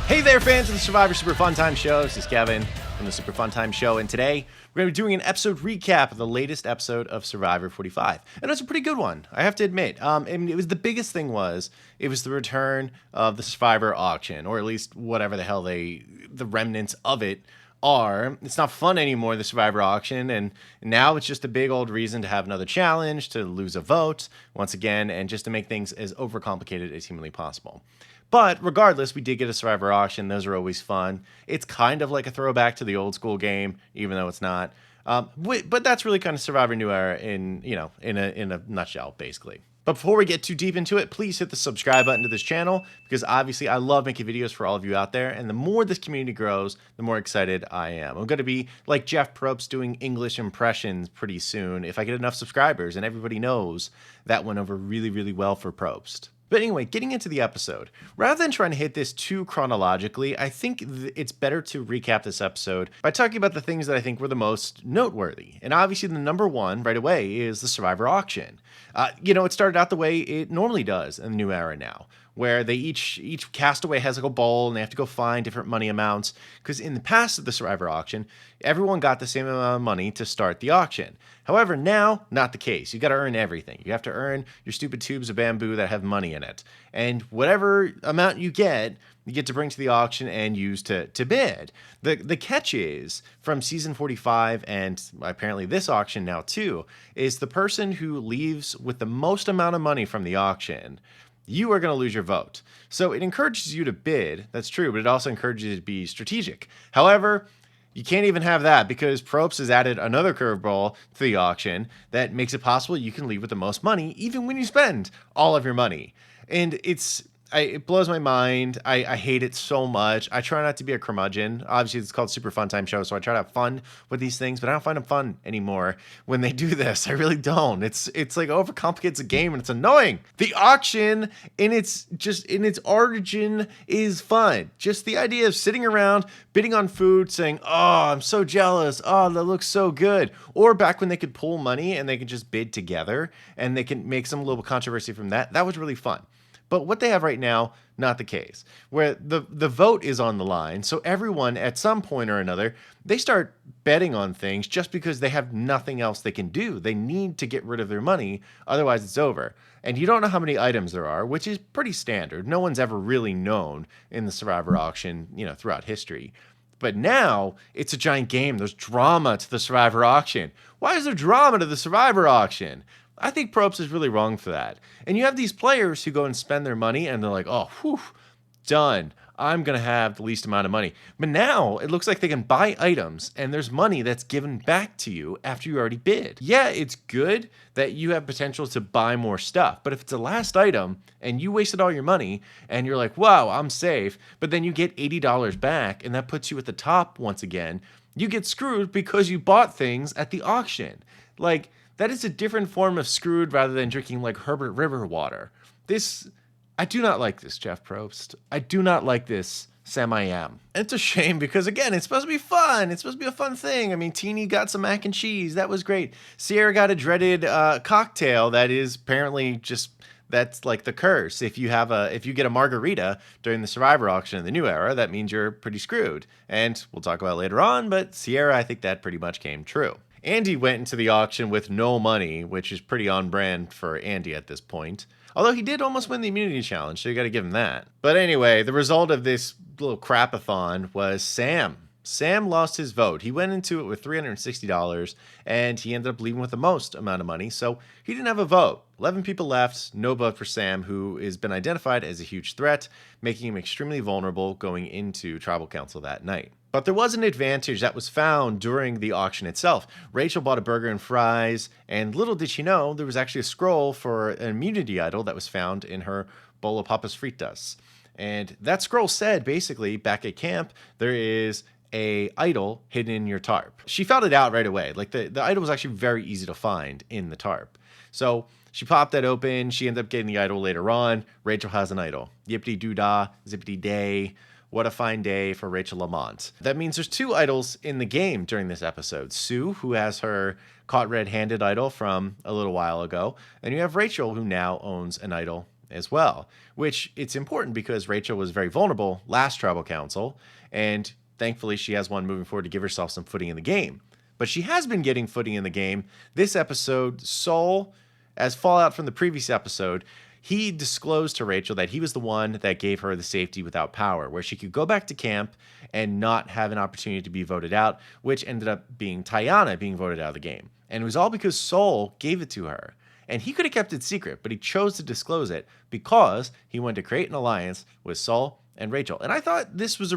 Hey there, fans of the Survivor Super Fun Time Show. This is Kevin from the Super Fun Time Show, and today we're going to be doing an episode recap of the latest episode of Survivor 45. And it's a pretty good one, I have to admit. It was the biggest thing was the return of the Survivor auction, or at least whatever the hell the remnants of it are. It's not fun anymore, the Survivor auction, and now it's just a big old reason to have another challenge, to lose a vote once again, and just to make things as overcomplicated as humanly possible. But regardless, we did get a Survivor auction. Those are always fun. It's kind of like a throwback to the old school game, even though it's not. But that's really kind of Survivor New Era in a nutshell, basically. But before we get too deep into it, please hit the subscribe button to this channel, because obviously I love making videos for all of you out there, and the more this community grows, the more excited I am. I'm going to be like Jeff Probst doing English impressions pretty soon if I get enough subscribers, and everybody knows that went over really, really well for Probst. But anyway, getting into the episode, rather than trying to hit this too chronologically, I think it's better to recap this episode by talking about the things that I think were the most noteworthy. And obviously the number one right away is the Survivor auction. It started out the way it normally does in the New Era now, where they each castaway has like a bowl and they have to go find different money amounts. Because in the past of the Survivor auction, everyone got the same amount of money to start the auction. However, now, not the case. You got to earn everything. You have to earn your stupid tubes of bamboo that have money in it. And whatever amount you get to bring to the auction and use to bid. The catch is, from season 45 and apparently this auction now too, is the person who leaves with the most amount of money from the auction, you are going to lose your vote. So it encourages you to bid, that's true, but it also encourages you to be strategic. However, you can't even have that, because Probst has added another curveball to the auction that makes it possible you can leave with the most money even when you spend all of your money. And it blows my mind. I hate it so much. I try not to be a curmudgeon. Obviously, it's called Super Fun Time Show, so I try to have fun with these things, but I don't find them fun anymore when they do this. I really don't. It's like overcomplicates a game, and it's annoying. The auction in its origin is fun. Just the idea of sitting around, bidding on food, saying, "Oh, I'm so jealous. Oh, that looks so good." Or back when they could pool money and they could just bid together and they can make some little controversy from that. That was really fun. But what they have right now, not the case, where the vote is on the line. So everyone at some point or another, they start betting on things just because they have nothing else they can do. They need to get rid of their money. Otherwise, it's over. And you don't know how many items there are, which is pretty standard. No one's ever really known in the Survivor auction, throughout history. But now it's a giant game. There's drama to the Survivor auction. Why is there drama to the Survivor auction? I think Probst is really wrong for that. And you have these players who go and spend their money and they're like, "Oh, whew, done. I'm going to have the least amount of money." But now it looks like they can buy items and there's money that's given back to you after you already bid. Yeah, it's good that you have potential to buy more stuff. But if it's a last item and you wasted all your money and you're like, "Wow, I'm safe," but then you get $80 back and that puts you at the top once again, you get screwed because you bought things at the auction. Like, that is a different form of screwed rather than drinking like Herbert River water. I do not like this, Jeff Probst. I do not like this, Sam I Am. It's a shame because, again, it's supposed to be fun. It's supposed to be a fun thing. I mean, Teeny got some mac and cheese. That was great. Sierra got a dreaded cocktail that is apparently that's like the curse. If you get a margarita during the Survivor auction in the New Era, that means you're pretty screwed. And we'll talk about it later on, but Sierra, I think that pretty much came true. Andy went into the auction with no money, which is pretty on brand for Andy at this point. Although he did almost win the immunity challenge, so you got to give him that. But anyway, the result of this little crapathon was Sam. Sam lost his vote. He went into it with $360, and he ended up leaving with the most amount of money, so he didn't have a vote. 11 people left, no vote for Sam, who has been identified as a huge threat, making him extremely vulnerable going into Tribal Council that night. But there was an advantage that was found during the auction itself. Rachel bought a burger and fries, and little did she know, there was actually a scroll for an immunity idol that was found in her bowl of papas fritas. And that scroll said, basically, back at camp, there is a idol hidden in your tarp. She found it out right away. Like the idol was actually very easy to find in the tarp. So she popped that open. She ended up getting the idol later on. Rachel has an idol. Yippity doo dah, zippity day. What a fine day for Rachel Lamont. That means there's two idols in the game during this episode. Sue, who has her caught red-handed idol from a little while ago, and you have Rachel, who now owns an idol as well, which it's important because Rachel was very vulnerable last tribal council, and thankfully she has one moving forward to give herself some footing in the game. But she has been getting footing in the game. This episode, Sol, as fallout from the previous episode, he disclosed to Rachel that he was the one that gave her the safety without power, where she could go back to camp and not have an opportunity to be voted out, which ended up being Tiana being voted out of the game. And it was all because Sol gave it to her. And he could have kept it secret, but he chose to disclose it because he wanted to create an alliance with Sol and Rachel. And I thought this is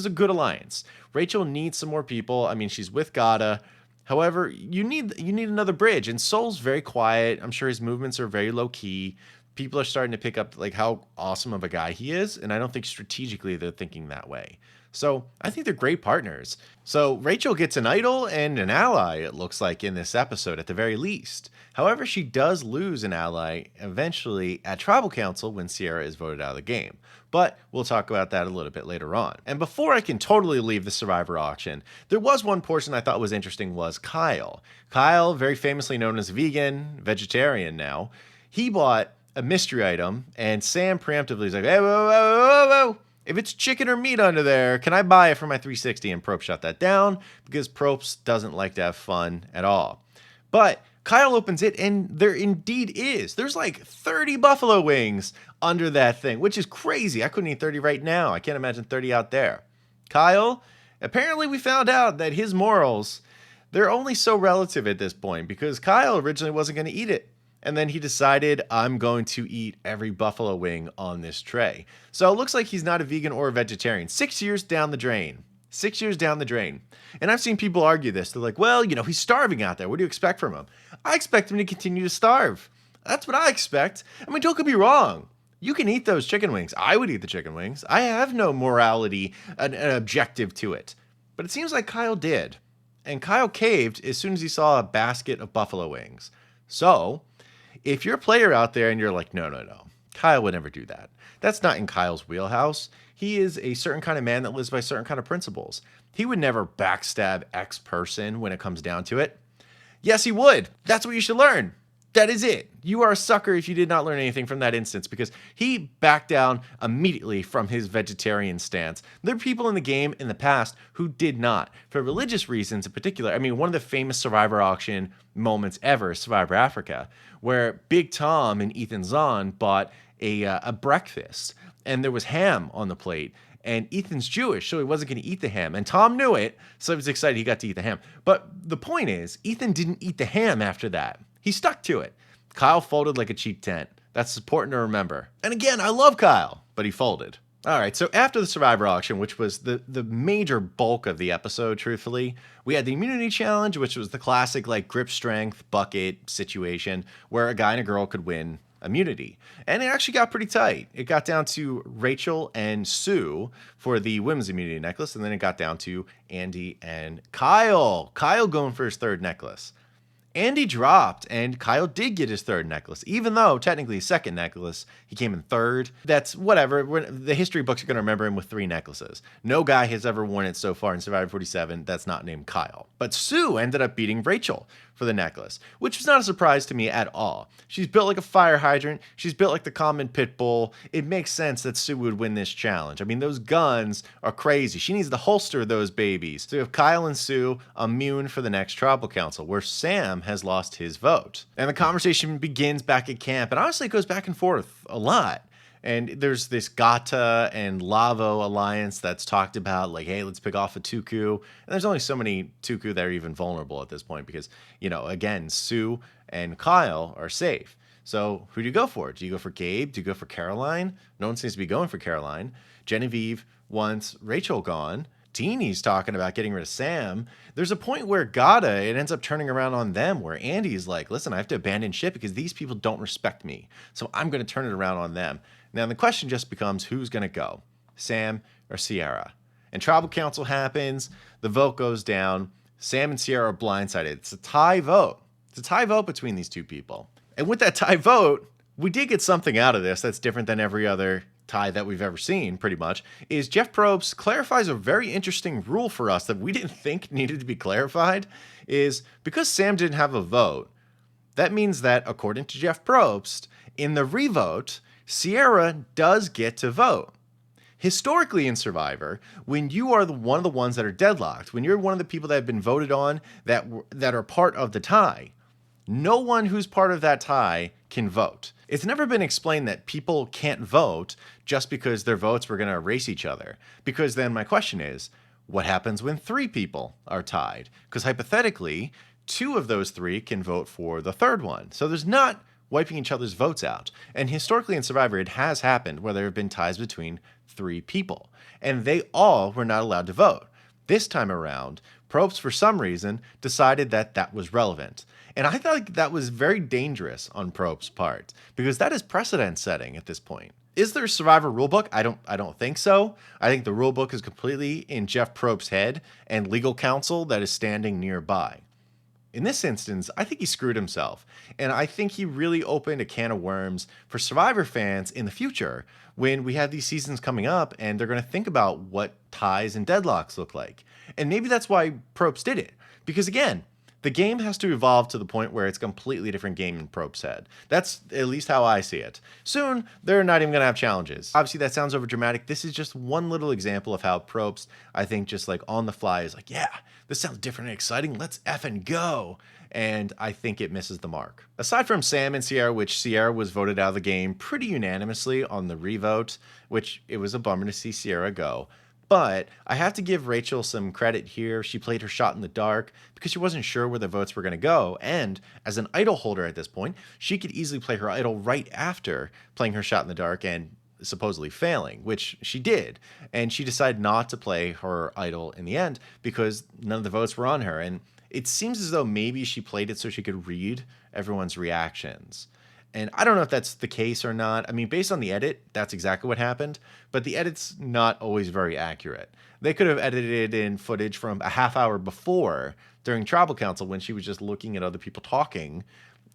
a good alliance. Rachel needs some more people. I mean, she's with Gada. However, you need another bridge. And Sol's very quiet. I'm sure his movements are very low key. People are starting to pick up like how awesome of a guy he is. And I don't think strategically they're thinking that way. So I think they're great partners. So Rachel gets an idol and an ally, it looks like, in this episode at the very least. However, she does lose an ally eventually at Tribal Council when Sierra is voted out of the game. But we'll talk about that a little bit later on. And before I can totally leave the Survivor auction, there was one portion I thought was interesting was Kyle. Kyle, very famously known as vegan, vegetarian now, he bought a mystery item, and Sam preemptively is like, hey, whoa. If it's chicken or meat under there, can I buy it for my 360? And Probst shut that down because Probst doesn't like to have fun at all. But Kyle opens it, and there indeed is. There's like 30 buffalo wings under that thing, which is crazy. I couldn't eat 30 right now. I can't imagine 30 out there. Kyle, apparently we found out that his morals, they're only so relative at this point because Kyle originally wasn't going to eat it. And then he decided, I'm going to eat every buffalo wing on this tray. So it looks like he's not a vegan or a vegetarian. 6 years down the drain. 6 years down the drain. And I've seen people argue this. They're like, well, he's starving out there. What do you expect from him? I expect him to continue to starve. That's what I expect. I mean, don't get me wrong. You can eat those chicken wings. I would eat the chicken wings. I have no morality, an objective to it. But it seems like Kyle did. And Kyle caved as soon as he saw a basket of buffalo wings. So if you're a player out there and you're like, no, Kyle would never do that. That's not in Kyle's wheelhouse. He is a certain kind of man that lives by certain kind of principles. He would never backstab X person when it comes down to it. Yes, he would. That's what you should learn. That is it. You are a sucker if you did not learn anything from that instance because he backed down immediately from his vegetarian stance. There are people in the game in the past who did not, for religious reasons in particular. I mean, one of the famous Survivor auction moments ever, Survivor Africa, where Big Tom and Ethan Zahn bought a breakfast, and there was ham on the plate. And Ethan's Jewish, so he wasn't going to eat the ham. And Tom knew it, so he was excited he got to eat the ham. But the point is, Ethan didn't eat the ham after that. He stuck to it. Kyle folded like a cheap tent. That's important to remember. And again, I love Kyle, but he folded. All right, so after the Survivor auction, which was the major bulk of the episode, truthfully, we had the immunity challenge, which was the classic like grip strength bucket situation where a guy and a girl could win immunity. And it actually got pretty tight. It got down to Rachel and Sue for the women's immunity necklace, and then it got down to Andy and Kyle. Kyle going for his third necklace. Andy dropped, and Kyle did get his third necklace, even though technically his second necklace, he came in third. That's whatever. The history books are going to remember him with 3 necklaces. No guy has ever worn it so far in Survivor 47 that's not named Kyle. But Sue ended up beating Rachel for the necklace, which was not a surprise to me at all. She's built like a fire hydrant. She's built like the common pit bull. It makes sense that Sue would win this challenge. I mean, those guns are crazy. She needs to holster those babies. So you have Kyle and Sue immune for the next tribal council, where Sam has lost his vote. And the conversation begins back at camp, and honestly it goes back and forth a lot. And there's this Gata and Lavo alliance that's talked about, like, hey, let's pick off a Tuku. And there's only so many Tuku that are even vulnerable at this point because, again, Sue and Kyle are safe. So who do you go for? Do you go for Gabe? Do you go for Caroline? No one seems to be going for Caroline. Genevieve wants Rachel gone. Teeny's talking about getting rid of Sam. There's a point where Gata, it ends up turning around on them, where Andy's like, listen, I have to abandon ship because these people don't respect me. So I'm going to turn it around on them. Now, the question just becomes, who's going to go? Sam or Sierra? And tribal council happens. The vote goes down. Sam and Sierra are blindsided. It's a tie vote. It's a tie vote between these two people. And with that tie vote, we did get something out of this that's different than every other tie that we've ever seen, pretty much, is Jeff Probst clarifies a very interesting rule for us that we didn't think needed to be clarified, is because Sam didn't have a vote, that means that, according to Jeff Probst, in the revote, Sierra does get to vote. Historically in Survivor, when you are one of the ones that are deadlocked, when you're one of the people that have been voted on that are part of the tie, no one who's part of that tie can vote. It's never been explained that people can't vote just because their votes were going to erase each other. Because then my question is, what happens when 3 people are tied? Because hypothetically, 2 of those 3 can vote for the third one. So there's not wiping each other's votes out. And historically in Survivor, it has happened where there have been ties between 3 people, and they all were not allowed to vote. This time around, Probst, for some reason, decided that that was relevant. And I thought like that was very dangerous on Probst's part, because that is precedent setting at this point. Is there a Survivor rulebook? I don't think so. I think the rulebook is completely in Jeff Probst's head and legal counsel that is standing nearby. In this instance, I think he screwed himself, and I think he really opened a can of worms for Survivor fans in the future when we have these seasons coming up and they're going to think about what ties and deadlocks look like. And maybe that's why Probst did it, because again, the game has to evolve to the point where it's a completely different game in Probst's head. That's at least how I see it. Soon, they're not even going to have challenges. Obviously, that sounds overdramatic. This is just one little example of how Probst, I think, just like on the fly is like, yeah, this sounds different and exciting. Let's effing go. And I think it misses the mark. Aside from Sam and Sierra, which Sierra was voted out of the game pretty unanimously on the revote, which it was a bummer to see Sierra go. But I have to give Rachel some credit here. She played her shot in the dark because she wasn't sure where the votes were going to go. And as an idol holder at this point, she could easily play her idol right after playing her shot in the dark and supposedly failing, which she did. And she decided not to play her idol in the end because none of the votes were on her. And it seems as though maybe she played it so she could read everyone's reactions. And I don't know if that's the case or not. I mean, based on the edit, that's exactly what happened. But the edit's not always very accurate. They could have edited in footage from a half hour before during Tribal Council when she was just looking at other people talking.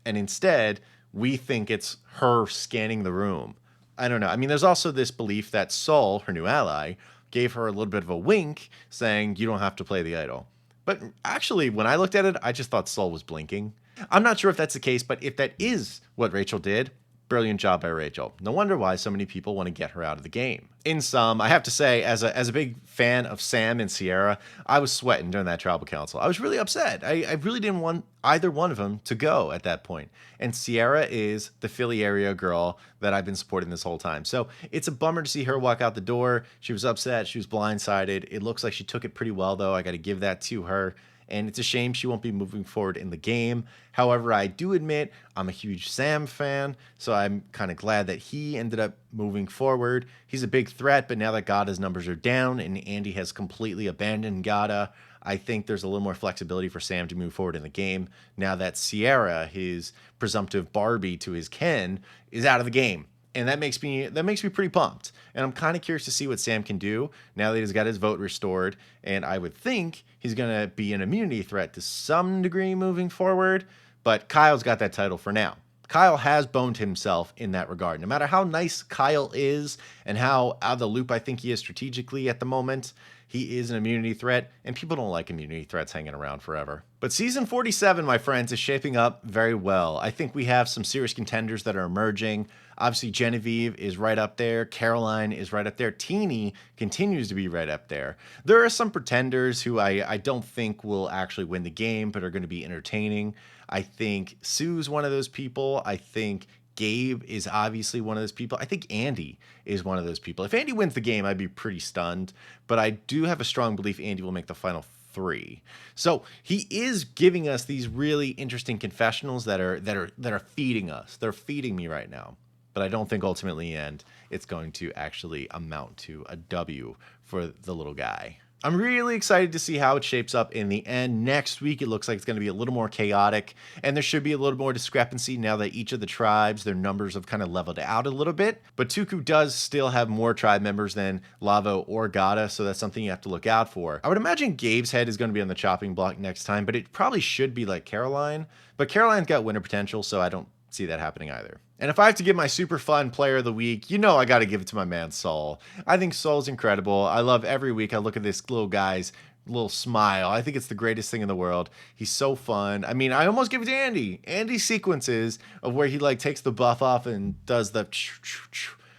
And instead, we think it's her scanning the room. I don't know. I mean, there's also this belief that Sol, her new ally, gave her a little bit of a wink saying, you don't have to play the idol. But actually, when I looked at it, I just thought Sol was blinking. I'm not sure if that's the case, but if that is what Rachel did, brilliant job by Rachel. No wonder why so many people want to get her out of the game. In sum, I have to say, as a big fan of Sam and Sierra, I was sweating during that Tribal Council. I was really upset. I really didn't want either one of them to go at that point. And Sierra is the Philly area girl that I've been supporting this whole time. So it's a bummer to see her walk out the door. She was upset. She was blindsided. It looks like she took it pretty well, though. I got to give that to her. And it's a shame she won't be moving forward in the game. However, I do admit I'm a huge Sam fan, so I'm kind of glad that he ended up moving forward. He's a big threat, but now that Gada's numbers are down and Andy has completely abandoned Gada, I think there's a little more flexibility for Sam to move forward in the game now that Sierra, his presumptive Barbie to his Ken, is out of the game. And that makes me pretty pumped. And I'm kind of curious to see what Sam can do now that he's got his vote restored. And I would think he's going to be an immunity threat to some degree moving forward. But Kyle's got that title for now. Kyle has boned himself in that regard. No matter how nice Kyle is and how out of the loop I think he is strategically at the moment, he is an immunity threat, and people don't like immunity threats hanging around forever. But season 47, my friends, is shaping up very well. I think we have some serious contenders that are emerging. Obviously, Genevieve is right up there. Caroline is right up there. Teeny continues to be right up there. There are some pretenders who I don't think will actually win the game, but are going to be entertaining. I think Sue's one of those people. I think Gabe is obviously one of those people. I think Andy is one of those people. If Andy wins the game, I'd be pretty stunned. But I do have a strong belief Andy will make the final 3. So he is giving us these really interesting confessionals that are feeding us. They're feeding me right now. But I don't think ultimately in the end it's going to actually amount to a W for the little guy. I'm really excited to see how it shapes up in the end. Next week, it looks like it's going to be a little more chaotic, and there should be a little more discrepancy now that each of the tribes, their numbers have kind of leveled out a little bit. But Tuku does still have more tribe members than Lavo or Gada, so that's something you have to look out for. I would imagine Gabe's head is going to be on the chopping block next time, but it probably should be like Caroline. But Caroline's got winner potential, so I don't see that happening either. And if I have to give my super fun player of the week, you know I got to give it to my man Sol. I think Sol's incredible. I love every week I look at this little guy's little smile. I think it's the greatest thing in the world. He's so fun. I mean, I almost give it to Andy. Andy's sequences of where he like takes the buff off and does the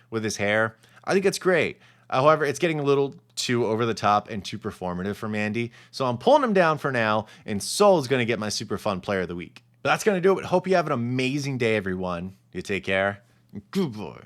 with his hair. I think it's great. However, it's getting a little too over the top and too performative from Andy. So I'm pulling him down for now, and Soul's going to get my super fun player of the week. But that's going to do it. Hope you have an amazing day, everyone. You take care. Good boy.